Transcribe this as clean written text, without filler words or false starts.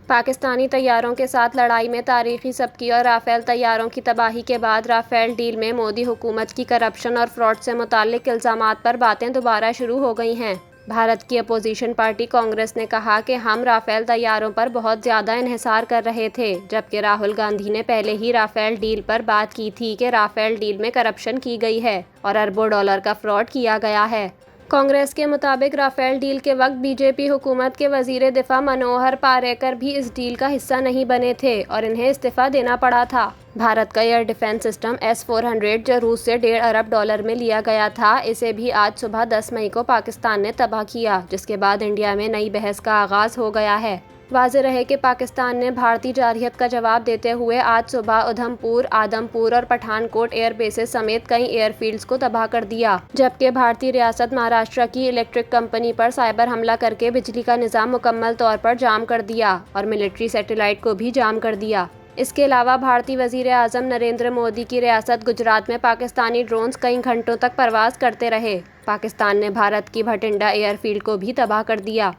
पाकिस्तानी तैयारों के साथ लड़ाई में तारीखी सबकी और राफेल तैयारों की तबाही के बाद राफेल डील में मोदी हुकूमत की करप्शन और फ्रॉड से मुताल्लिक इल्ज़ामात पर बातें दोबारा शुरू हो गई हैं। भारत की अपोजिशन पार्टी कांग्रेस ने कहा कि हम राफेल तैयारों पर बहुत ज़्यादा इन्हिसार कर रहे थे, जबकि राहुल गांधी ने पहले ही राफेल डील पर बात की थी कि राफेल डील में करप्शन की गई है और अरबों डॉलर का फ्रॉड किया गया है। कांग्रेस के मुताबिक राफेल डील के वक्त बीजेपी हुकूमत के वजीर दिफा मनोहर पारेकर भी इस डील का हिस्सा नहीं बने थे और इन्हें इस्तीफा देना पड़ा था। भारत का एयर डिफेंस सिस्टम S-400 जो रूस से $1.5 अरब में लिया गया था, इसे भी आज सुबह 10 मई को पाकिस्तान ने तबाह किया, जिसके बाद इंडिया में नई बहस का आगाज़ हो गया है। वाज़ेह रहे कि पाकिस्तान ने भारतीय जारहियत का जवाब देते हुए आज सुबह उधमपुर, आदमपुर और पठानकोट एयर बेसेस समेत कई एयरफील्ड्स को तबाह कर दिया, जबकि भारतीय रियासत महाराष्ट्र की इलेक्ट्रिक कंपनी पर साइबर हमला करके बिजली का निज़ाम मुकम्मल तौर पर जाम कर दिया और मिलिट्री सैटेलाइट को भी जाम कर दिया। इसके अलावा भारतीय वज़ीर आज़म नरेंद्र मोदी की रियासत गुजरात में पाकिस्तानी ड्रोन्स कई घंटों तक परवाज करते रहे। पाकिस्तान ने भारत की भटिंडा एयरफील्ड को भी तबाह कर दिया।